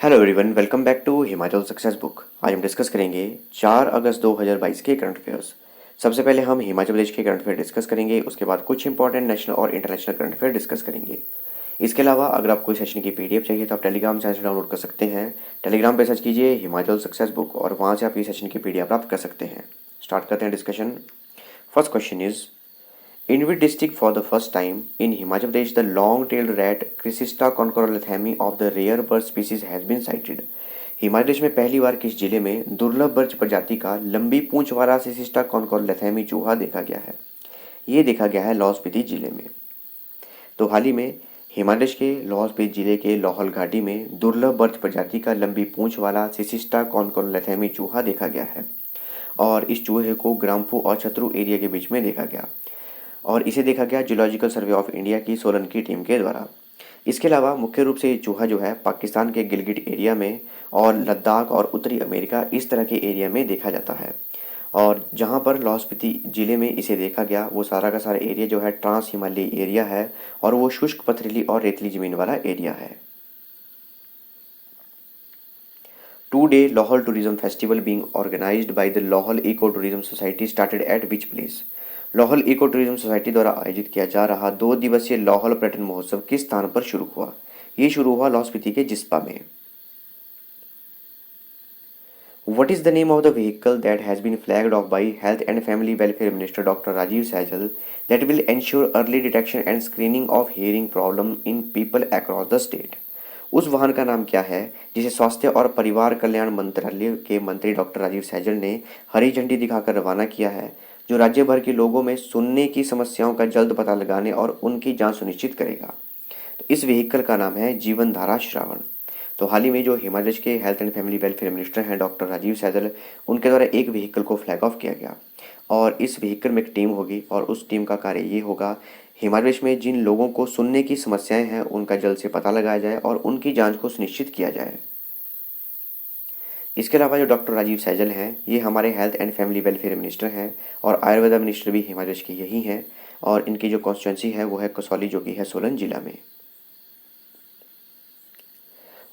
Hello everyone, welcome back to Himachal success book. आज हम discuss करेंगे 4 अगस्त 2022 के करंट अफेयर्स। सबसे पहले हम हिमाचल प्रदेश के करंट अफेयर डिस्कस करेंगे, उसके बाद कुछ इंपॉर्टेंट नेशनल और इंटरनेशनल करंट अफेयर डिस्कस करेंगे। इसके अलावा अगर आपको इस सेशन की पीडीएफ चाहिए तो आप टेलीग्राम चैनल से डाउनलोड कर सकते हैं। टेलीग्राम पे सर्च कीजिए हिमाचल सक्सेस बुक और वहाँ से आप इस सेशन की पीडीएफ प्राप्त कर सकते हैं। स्टार्ट करते हैं discussion. First question is, in which district for the first time in Himachal Pradesh the long-tailed rat Chrysista concordathemi of the rare bird species has been sighted? Himachal Pradesh में पहली बार किस जिले में दुर्लभ बर्च प्रजाति का लंबी पूंछ वाला सिसिस्टा कॉनकॉर्डेथेमी चूहा देखा गया है? ये देखा गया है लाहौल स्पीति जिले में। तो हाल ही में हिमाचल प्रदेश के लाहौल स्पीति जिले के लाहौल घाटी में दुर्लभ बर्च प्रजाति का लंबी पूंछ वाला सिसिस्टा कॉनकॉर्डेथेमी चूहा देखा गया है और इस चूहे को ग्राम्फू और छतरू एरिया के बीच में देखा गया और इसे देखा गया जूलॉजिकल सर्वे ऑफ इंडिया की सोलन की टीम के द्वारा। इसके अलावा मुख्य रूप से ये चूहा जो है पाकिस्तान के गिलगिट एरिया में और लद्दाख और उत्तरी अमेरिका इस तरह के एरिया में देखा जाता है। और जहाँ पर लाहौल स्पीति जिले में इसे देखा गया वो सारा का सारा एरिया जो है ट्रांस हिमालयी एरिया है और वो शुष्क पथरीली और रेतली जमीन वाला एरिया है। 2-day Lahore Tourism Festival being organized by the Lahore Eco Tourism Society started at which place? Lahaul eco tourism society द्वारा आयोजित किया जा रहा 2 दिवसीय लाहौल पर्यटन महोत्सव किस स्थान पर शुरू हुआ? ये शुरू हुआ लाहौल स्पीति के जिस्पा में। What is the name of the vehicle that has been flagged off by Health and Family Welfare Minister Dr. Rajiv Sehgal that will ensure early detection and screening of hearing problem in people across the state? उस वाहन का नाम क्या है जिसे स्वास्थ्य और परिवार कल्याण मंत्रालय के मंत्री डॉक्टर राजीव सहजल ने हरी झंडी दिखाकर रवाना किया है, जो राज्य भर के लोगों में सुनने की समस्याओं का जल्द पता लगाने और उनकी जांच सुनिश्चित करेगा। तो इस व्हीकल का नाम है जीवन धारा श्रावण। तो हाल ही में जो हिमाचल प्रदेश के health and family welfare minister हैं डॉक्टर राजीव सैजल, उनके द्वारा एक व्हीकल को फ्लैग ऑफ किया गया और इस व्हीकल में एक टीम होगी और उस टीम का कार्य ये होगा, हिमाचल प्रदेश में जिन लोगों को सुनने की समस्याएं हैं उनका जल्द से पता लगाया जाए और उनकी जांच को सुनिश्चित किया जाए। इसके अलावा जो डॉक्टर राजीव सैजल हैं ये हमारे health and family welfare minister हैं और आयुर्वेदा मिनिस्टर भी हिमाचल प्रदेश के यही हैं और इनकी जो कॉन्स्टिट्यूंसी है वो है कसौली, जो कि है सोलन जिला में।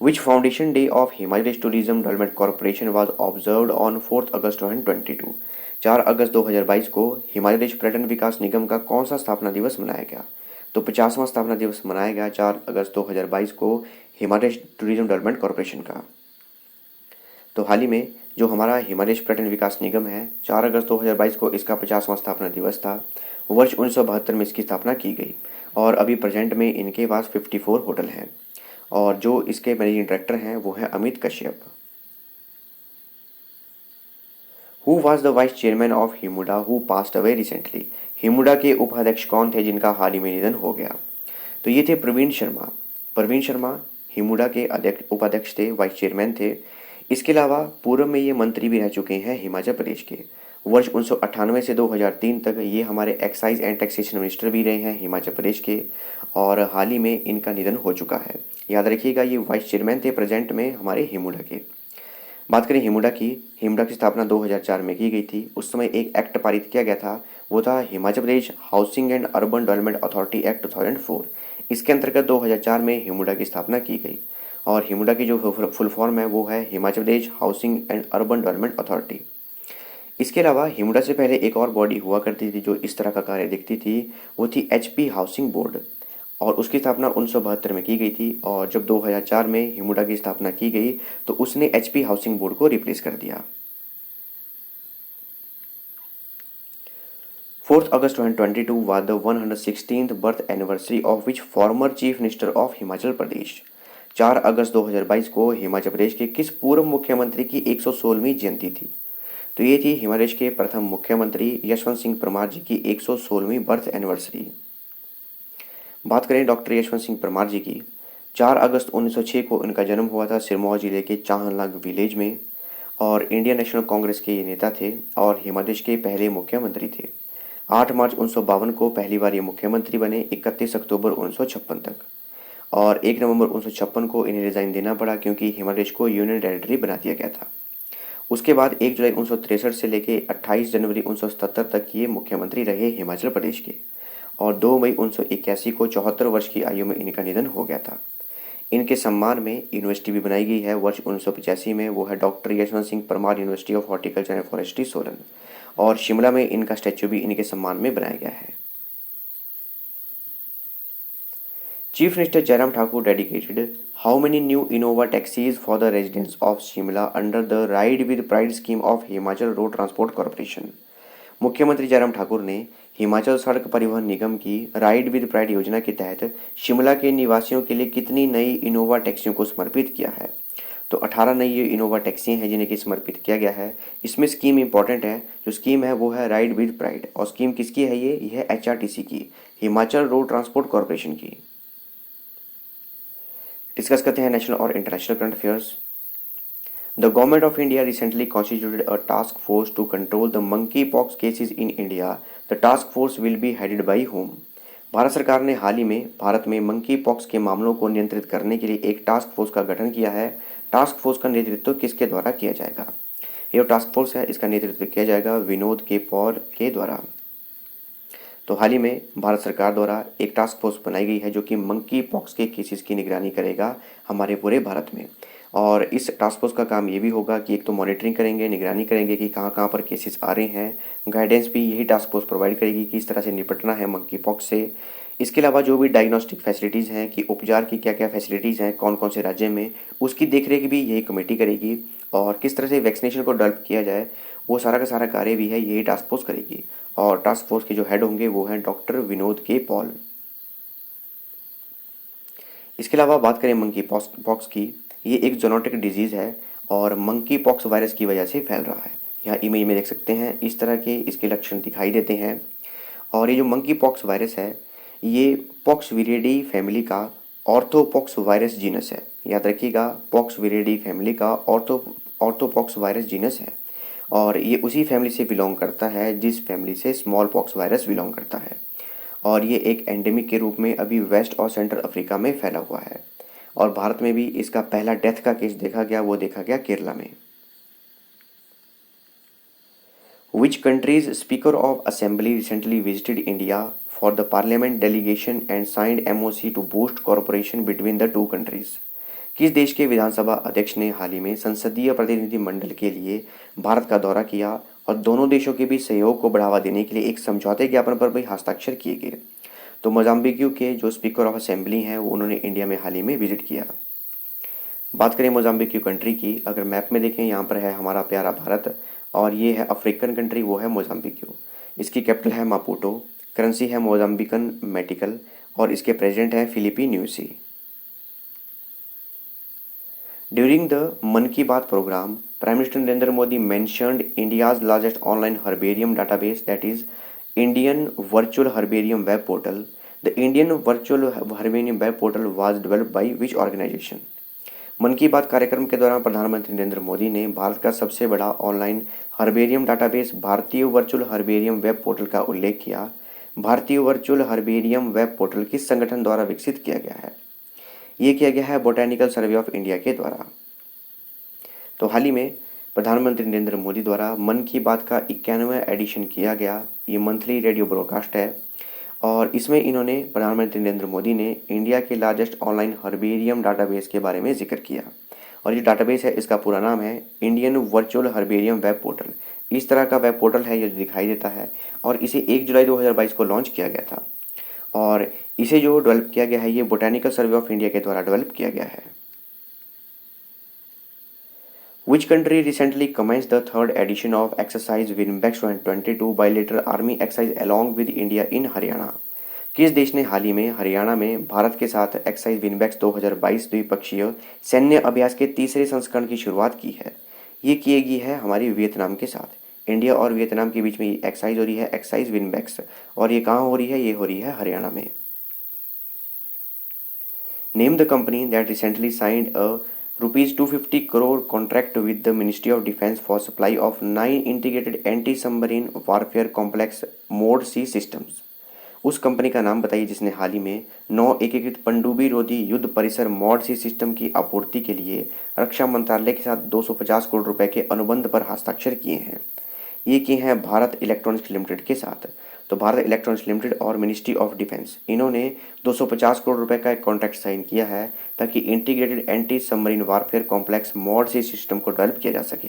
Which Foundation Day of Himachal Pradesh Tourism Development Corporation was observed on 4 अगस्त 2022? 4 अगस्त 2022 को हिमाचल प्रदेश पर्यटन विकास निगम का कौन सा स्थापना दिवस मनाया गया? तो 50वां स्थापना दिवस मनाया गया 4 अगस्त 2022 को Himachal Pradesh tourism development corporation का। तो हाल ही में जो हमारा हिमाचल प्रदेश पर्यटन विकास निगम है 4 अगस्त 2022 को इसका 50वां स्थापना दिवस था। वर्ष 1972 में इसकी स्थापना की गई और अभी प्रेजेंट में इनके पास 54 होटल हैं और जो इसके मैनेजिंग डायरेक्टर हैं वो है Amit Kashyap. Who was the vice chairman of HIMUDA who passed away recently? HIMUDA के उपाध्यक्ष कौन थे जिनका हाल ही में निधन हो गया? तो ये थे प्रवीण शर्मा। प्रवीण शर्मा हिमुडा के उपाध्यक्ष थे, वाइस चेयरमैन थे। इसके अलावा पूर्व में ये मंत्री भी रह चुके हैं हिमाचल प्रदेश के। वर्ष 1998 से 2003 तक ये हमारे एक्साइज एंड टैक्सेशन मिनिस्टर भी रहे हैं हिमाचल प्रदेश के और हाल ही में इनका निधन हो चुका है। याद रखिएगा ये वाइस चेयरमैन थे प्रेजेंट में हमारे हिमुडा के। बात करें हिमुडा की स्थापना 2004 में की गई थी। उस समय एक एक्ट पारित किया गया था, वो था Himachal Pradesh housing and urban development authority act 2004। इसके अंतर्गत 2004 में हिमुडा की स्थापना की गई और हिमुडा की जो फुल फॉर्म है वो है Himachal Pradesh housing and urban development authority. इसके अलावा हिमुडा से पहले एक और बॉडी हुआ करती थी जो इस तरह का कार्य दिखती थी, वो थी एचपी हाउसिंग बोर्ड और उसकी स्थापना 1972 में की गई थी और जब 2004 में हिमुडा की स्थापना की गई तो उसने एचपी हाउसिंग बोर्ड को रिप्लेस कर दिया। 4 अगस्त 2022 was the 116th birth anniversary of which former chief minister of Himachal Pradesh? 4 अगस्त 2022 को हिमाचल प्रदेश के किस पूर्व मुख्यमंत्री की 116वीं जयंती थी? तो ये थी हिमाचल प्रदेश के प्रथम मुख्यमंत्री यशवंत सिंह परमार जी की 116वीं बर्थ एनिवर्सरी। बात करें डॉक्टर यशवंत सिंह परमार जी की, 4 अगस्त 1906 को इनका जन्म हुआ था सिरमौर जिले के चाहलांग विलेज में और इंडियन नेशनल कांग्रेस के ये नेता थे और हिमाचल प्रदेश के पहले मुख्यमंत्री थे। 8 मार्च 1952 को पहली बार ये मुख्यमंत्री बने, 31 अक्टूबर 1956 तक और 1 नवंबर 1956 को इन्हें रिजाइन देना पड़ा क्योंकि हिमाचल प्रदेश को यूनियन टेरिटरी बना दिया गया था। उसके बाद 1 जुलाई 1963 से लेकर 28 जनवरी 1977 तक ये मुख्यमंत्री रहे हिमाचल प्रदेश के और 2 मई 1981 को 74 वर्ष की आयु में इनका निधन हो गया था। इनके सम्मान में यूनिवर्सिटी भी बनाई गई है वर्ष 1985 में, वो है doctor Yashwant Singh Parmar university of horticulture and forestry Solan. और शिमला में इनका स्टैच्यू भी इनके सम्मान में बनाया गया है। Chief minister Jairam Thakur dedicated how many new Innova taxis for the residents of Shimla under the ride with pride scheme of Himachal road transport corporation. मुख्यमंत्री जयराम ठाकुर ने हिमाचल सड़क परिवहन निगम की राइड विद प्राइड योजना के तहत शिमला के निवासियों के लिए कितनी नई इनोवा टैक्सियों को समर्पित किया है। तो 18 नई ये इनोवा टैक्सी हैं जिन्हें कि समर्पित किया गया है। इसमें स्कीम इंपॉर्टेंट है, जो स्कीम है वो है राइड विद प्राइड। और स्कीम किसकी है? ये है HRTC की, हिमाचल रोड ट्रांसपोर्ट कॉरपोरेशन की। डिस्कस करते हैं नेशनल और international current affairs. The government of India recently constituted a task force to control the monkey pox cases in India. The task force will be headed by home. Bharat सरकार ने हाल ही में भारत में monkey pox के मामलों को नियंत्रित करने के लिए एक टास्क फोर्स का गठन किया है। टास्क फोर्स का नेतृत्व किसके द्वारा किया जाएगा? ये टास्क फोर्स है, इसका नेतृत्व किया जाएगा विनोद के पॉल के द्वारा। तो हाल ही में भारत सरकार द्वारा एक टास्क फोर्स बनाई गई है जो कि मंकी पॉक्स के केसेस की निगरानी करेगा हमारे पूरे भारत में। और इस टास्क फोर्स का काम ये भी होगा कि एक तो मॉनिटरिंग करेंगे, निगरानी करेंगे कि कहाँ कहाँ पर केसेस आ रहे हैं। गाइडेंस भी यही टास्क फोर्स प्रोवाइड करेगी कि इस तरह से निपटना है मंकी पॉक्स से। इसके अलावा जो भी डायग्नोस्टिक फैसिलिटीज़ हैं कि उपचार की क्या क्या फैसिलिटीज़ हैं कौन कौन से राज्य में, उसकी देखरेख भी यही कमेटी करेगी। और किस तरह से वैक्सीनेशन को डेवलप किया जाए वो सारा का सारा कार्य भी है यही टास्क फोर्स करेगी। और टास्क फोर्स के जो हेड होंगे वो हैं डॉक्टर विनोद के पॉल। इसके अलावा बात करें मंकी पॉक्स की, ये एक जोनोटिक डिजीज़ है और मंकी पॉक्स वायरस की वजह से फैल रहा है। यहाँ इमेज में देख सकते हैं इस तरह के इसके लक्षण दिखाई देते हैं। और ये जो मंकी पॉक्स वायरस है ये पॉक्स विरिडी फैमिली का ऑर्थोपॉक्स वायरस जीनस है। याद रखिएगा, पॉक्स विरिडी फैमिली का ऑर्थोपॉक्स वायरस जीनस है। और ये उसी फैमिली से बिलोंग करता है जिस फैमिली से स्मॉल पॉक्स वायरस बिलोंग करता है। और ये एक एंडेमिक के रूप में अभी वेस्ट और सेंट्रल अफ्रीका में फैला हुआ है। और भारत में भी इसका पहला डेथ का केस देखा गया, वो देखा गया केरला में। Which country's Speaker of Assembly recently visited India for the Parliament delegation and signed MOC to boost cooperation between the two countries? किस देश के विधानसभा अध्यक्ष ने हाल ही में संसदीय प्रतिनिधि मंडल के लिए भारत का दौरा किया और दोनों देशों के बीच सहयोग को बढ़ावा देने के लिए एक समझौते ज्ञापन पर भी हस्ताक्षर किए गए? तो मोजाम्बिक के जो स्पीकर ऑफ असेंबली हैं वो उन्होंने इंडिया में हाल ही में विजिट किया। बात करें मोजाम्बिक कंट्री की, अगर मैप में देखें यहाँ पर है हमारा प्यारा भारत और ये है अफ्रीकन कंट्री, वो है मोजाम्बिक। इसकी कैपिटल है मापुटो, करेंसी है मोजाम्बिकन मेटिकल और इसके प्रेसिडेंट हैं Philippi न्यूसी। During the Mann Ki Baat programme, prime minister Narendra Modi mentioned India's largest online herbarium database, that is Indian Virtual Herbarium Web Portal. The Indian Virtual Herbarium Web Portal was developed by which organization? मन की बात कार्यक्रम के दौरान प्रधानमंत्री नरेंद्र मोदी ने भारत का सबसे बड़ा ऑनलाइन हर्बेरियम डाटाबेस भारतीय वर्चुअल हर्बेरियम वेब पोर्टल का उल्लेख किया। भारतीय वर्चुअल हर्बेरियम वेब पोर्टल किस संगठन द्वारा विकसित किया गया है? ये किया गया है बोटैनिकल सर्वे ऑफ इंडिया के द्वारा। तो हाल ही में प्रधानमंत्री नरेंद्र मोदी द्वारा मन की बात का 91वां एडिशन किया गया। ये मंथली रेडियो ब्रॉडकास्ट है और इसमें इन्होंने प्रधानमंत्री नरेंद्र मोदी ने इंडिया के लार्जेस्ट ऑनलाइन हर्बेरियम डाटाबेस के बारे में जिक्र किया। और ये डाटाबेस है, इसका पूरा नाम है Indian virtual herbarium web portal. इस तरह का वेब पोर्टल है ये दिखाई देता है और इसे 1 जुलाई 2022 को लॉन्च किया गया था। और इसे जो डेवलप किया गया है ये बोटैनिकल सर्वे ऑफ इंडिया के द्वारा डेवलप किया गया है। Which country recently commenced the third edition of Exercise Winbex 2022 bilateral army exercise along with India in Haryana? किस देश ने हाल ही में हरियाणा में भारत के साथ एक्साइज विनबैक्स 2022 द्विपक्षीय सैन्य अभ्यास के तीसरे संस्करण की शुरुआत की है? ये की गई है हमारी वियतनाम के साथ। इंडिया और वियतनाम के बीच में ये एक्साइज हो रही है, एक्साइज विनबैक्स। और ये कहाँ हो रही है? ये हो रही है हरियाणा में। Name the company that recently signed a ₹250 crore contract with the Ministry of Defence for supply of 9 integrated anti-submarine warfare complex mode C systems. उस कंपनी का नाम बताइए जिसने हाल ही में 9 एकीकृत पनडुब्बी रोधी युद्ध परिसर मोड सी सिस्टम की आपूर्ति के लिए रक्षा मंत्रालय के साथ 250 करोड़ रुपए के अनुबंध पर हस्ताक्षर किए हैं। ये किए हैं भारत इलेक्ट्रॉनिक्स लिमिटेड के साथ। तो भारत इलेक्ट्रॉनिक्स लिमिटेड और मिनिस्ट्री ऑफ डिफेंस इन्होंने 250 करोड़ रुपए का एक कॉन्ट्रैक्ट साइन किया है ताकि integrated anti submarine warfare complex mod से सिस्टम को डेवलप किया जा सके।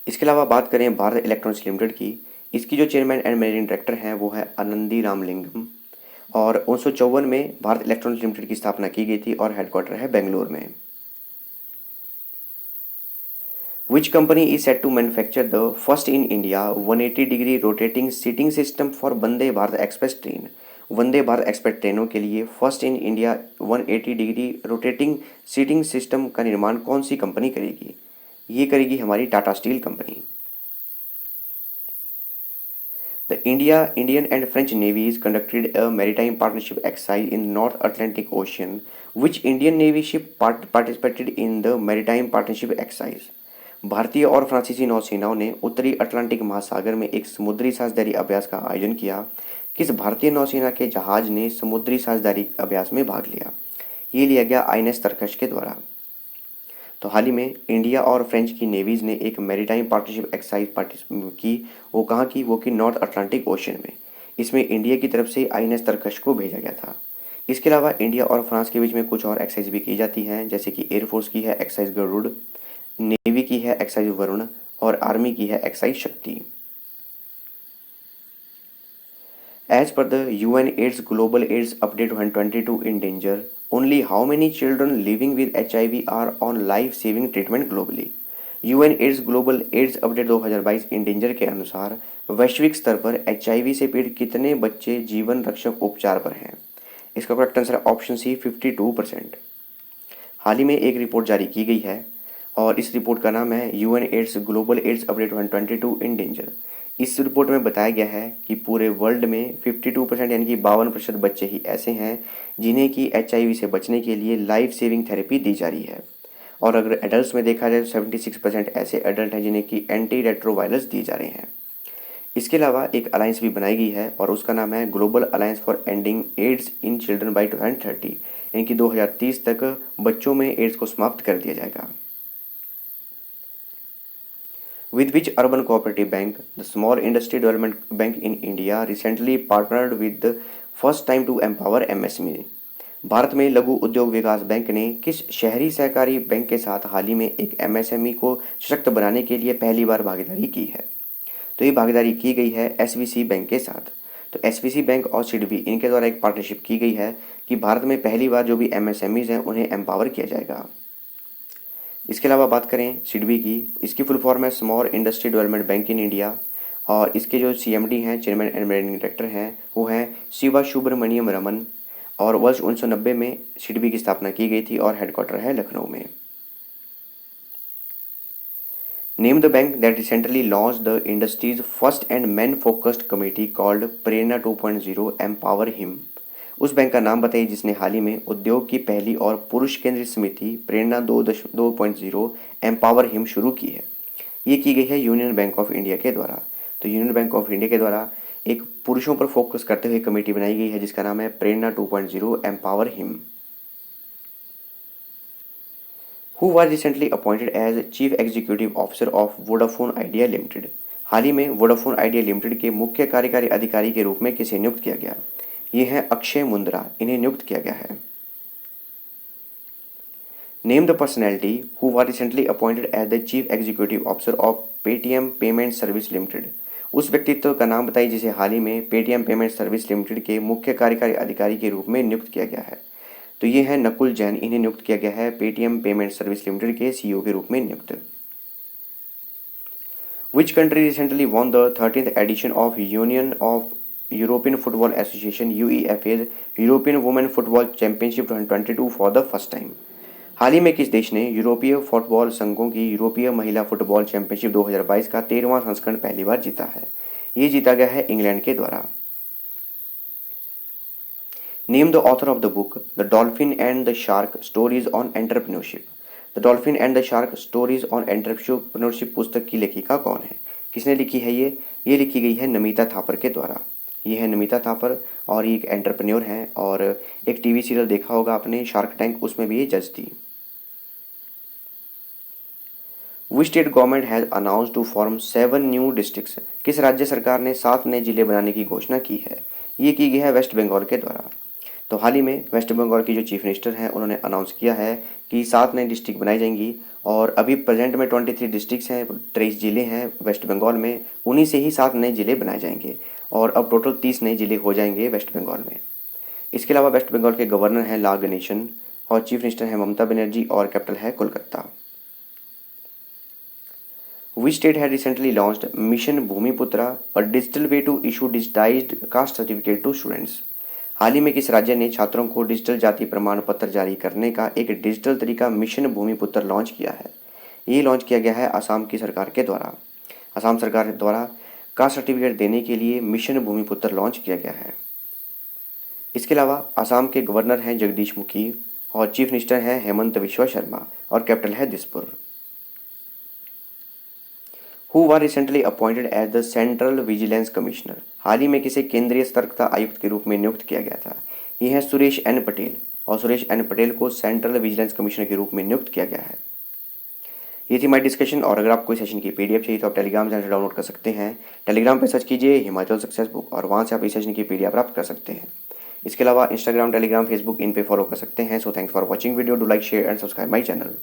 इसके अलावा बात करें भारत इलेक्ट्रॉनिक्स लिमिटेड की, इसकी जो चेयरमैन एंड मैनेजिंग डायरेक्टर हैं वो है आनंदी रामलिंगम और 1954 में भारत इलेक्ट्रॉनिक्स लिमिटेड की स्थापना की गई थी और हेडक्वार्टर है बेंगलोर में। Which company is set to manufacture the first in India 180-degree rotating seating system for Vande Bharat express train? Vande Bharat express ट्रेनों के लिए first in India 180 degree rotating seating system का निर्माण कौन सी कंपनी करेगी? ये करेगी हमारी Tata steel company. The Indian and French navies conducted a maritime partnership exercise in the North Atlantic Ocean. Which Indian Navy ship participated in the maritime partnership exercise? भारतीय और फ्रांसीसी नौसेनाओं ने उत्तरी अटलांटिक महासागर में एक समुद्री साझेदारी अभ्यास का आयोजन किया। किस भारतीय नौसेना के जहाज ने समुद्री साझेदारी अभ्यास में भाग लिया? ये लिया गया आईएनएस तरकश के द्वारा। तो हाल ही में इंडिया और फ्रेंच की नेवीज़ ने एक मैरीटाइम पार्टनरशिप एक्सरसाइज की। वो कहाँ की? वो की नॉर्थ अटलांटिक ओशन में। इसमें इंडिया की तरफ से आईएनएस तरकश को भेजा गया था। इसके अलावा इंडिया और फ्रांस के बीच में कुछ और एक्सरसाइज भी की जाती हैं, जैसे कि एयरफोर्स की है एक्सरसाइज गरुड़, नेवी की है एक्सरसाइज वरुण और आर्मी की है एक्सरसाइज शक्ति। As per the UN AIDS Global AIDS Update 2022 in danger, only how many children living with HIV are on life-saving treatment globally? UN AIDS Global AIDS Update 2022 in danger के अनुसार वैश्विक स्तर पर HIV से पीड़ित कितने बच्चे जीवन रक्षक उपचार पर हैं? इसका करेक्ट आंसर है ऑप्शन सी 52%। हाल ही में एक रिपोर्ट जारी की गई है और इस रिपोर्ट का नाम है UN AIDS Global AIDS Update 2022 in danger। इस रिपोर्ट में बताया गया है कि पूरे वर्ल्ड में 52% यानी कि 52% बच्चे ही ऐसे हैं जिन्हें कि HIV से बचने के लिए लाइफ सेविंग थेरेपी दी जा रही है। और अगर एडल्ट में देखा जाए तो 76% ऐसे एडल्ट हैं जिन्हें कि एंटी रेट्रोवायरस दिए जा रहे हैं। इसके अलावा एक अलायंस भी बनाई गई है और उसका नाम है global alliance for ending AIDS in children by 2030, यानी कि 2030 तक बच्चों में एड्स को समाप्त कर दिया जाएगा। With which urban cooperative bank the Small Industry Development Bank in India recently partnered with the first time to empower MSME? Bharat में लघु उद्योग विकास बैंक ने किस शहरी सहकारी बैंक के साथ हाल ही में एक MSME को सशक्त बनाने के लिए पहली बार भागीदारी की है? तो ये भागीदारी की गई है एसवीसी बैंक के साथ। तो एसवीसी बैंक और सिडबी इनके द्वारा एक पार्टनरशिप की गई है कि भारत में पहली बार जो भी MSMEs हैं उन्हें एम्पावर किया जाएगा। इसके अलावा बात करें सिडबी की, इसकी फुल फॉर्म है small industry development bank in India और इसके जो CMD हैं, चेयरमैन एंड मैनेजिंग डायरेक्टर हैं, वो हैं शिवा सुब्रमण्यम रमन और वर्ष 1990 में सिडबी की स्थापना की गई थी और हेडक्वार्टर है लखनऊ में। Name the bank that recently launch the industries first and man focused committee called Prerna 2.0 empower him. उस बैंक का नाम बताइए जिसने हाल ही में उद्योग की पहली और पुरुष केंद्रित समिति प्रेरणा 2.0 एम्पावर हिम शुरू की है। ये की गई है यूनियन बैंक ऑफ इंडिया के द्वारा। तो यूनियन बैंक ऑफ इंडिया के द्वारा एक पुरुषों पर फोकस करते हुए कमेटी बनाई गई है जिसका नाम है Prerna 2.0 empower Him. Who was recently appointed as chief executive officer of Vodafone Idea Limited? हाल ही में वोडाफोन आइडिया लिमिटेड के मुख्य कार्यकारी अधिकारी के रूप में किसे नियुक्त किया गया? ये हैं अक्षय मुंद्रा, इन्हें नियुक्त किया गया है। Name the personality who was recently appointed as the chief executive officer of Paytm payment service limited. उस व्यक्तित्व का नाम बताइए जिसे हाल ही में पेटीएम पेमेंट सर्विस लिमिटेड के मुख्य कार्यकारी अधिकारी के रूप में नियुक्त किया गया है। तो ये हैं नकुल जैन, इन्हें नियुक्त किया गया है पेटीएम पेमेंट सर्विस लिमिटेड के CEO के रूप में नियुक्त। Which country recently won the 13th edition of union of European football association UEFA's European women football championship 2022 for the first time? हाल ही में किस देश ने यूरोपीय फुटबॉल संघों की यूरोपीय महिला फुटबॉल चैंपियनशिप 2022 का 13वां संस्करण पहली बार जीता है? ये जीता गया है इंग्लैंड के द्वारा। Name the author of the book the dolphin and the shark stories on entrepreneurship. The dolphin and the shark stories on entrepreneurship पुस्तक की लेखिका कौन है? किसने लिखी है ये लिखी गई है नमिता थापर के द्वारा। ये है नमिता थापर और ये एक एंटरप्रेन्योर हैं और एक टीवी सीरियल देखा होगा आपने शार्क टैंक, उसमें भी ये जज थी। Which state government has announced to form 7 new districts किस राज्य सरकार ने 7 नए जिले बनाने की घोषणा की है? ये की गई है वेस्ट बंगाल के द्वारा। तो हाल ही में वेस्ट बंगाल की जो चीफ मिनिस्टर हैं उन्होंने अनाउंस किया है कि 7 नई डिस्ट्रिक्ट बनाई जाएंगी और अभी प्रेजेंट में 23 डिस्ट्रिक्ट्स हैं, 23 जिले हैं वेस्ट बंगाल में, उन्हीं से ही 7 नए जिले बनाए जाएंगे और अब टोटल 30 नए जिले हो जाएंगे वेस्ट बंगाल में। इसके अलावा वेस्ट बंगाल के गवर्नर हैं ला गणेशन और चीफ मिनिस्टर हैं ममता बनर्जी और कैपिटल है Kolkata. Which state had recently launched Mission Bhumiputra, a digital way to issue digitized caste certificate to students? हाल ही में किस राज्य ने छात्रों को डिजिटल जाति प्रमाण पत्र जारी करने का एक डिजिटल तरीका मिशन भूमिपुत्र लॉन्च किया है? ये लॉन्च किया गया है असम की सरकार के द्वारा। असम सरकार द्वारा कास्ट सर्टिफिकेट देने के लिए मिशन भूमिपुत्र लॉन्च किया गया है। इसके अलावा असम के गवर्नर हैं जगदीश मुखी और चीफ मिनिस्टर हैं हेमंत बिश्वा शर्मा और कैपिटल है Dispur. Who were recently appointed as the central vigilance commissioner? हाल ही में किसे केंद्रीय सतर्कता आयुक्त के रूप में नियुक्त किया गया था? ये है सुरेश एन पटेल और सुरेश एन पटेल को सेंट्रल विजिलेंस कमिश्नर के रूप में नियुक्त किया गया है। ये थी हमारी डिस्कशन और अगर आपको इस सेशन की पीडीएफ चाहिए तो आप टेलीग्राम चैनल से डाउनलोड कर सकते हैं। टेलीग्राम पर सर्च कीजिए हिमाचल सक्सेस बुक और वहाँ से आप इस सेशन की पीडीएफ प्राप्त कर सकते हैं। इसके अलावा इंस्टाग्राम, टेलीग्राम, फेसबुक इन पे फॉलो कर सकते हैं। So thanks for watching video. Do like, share and subscribe my channel.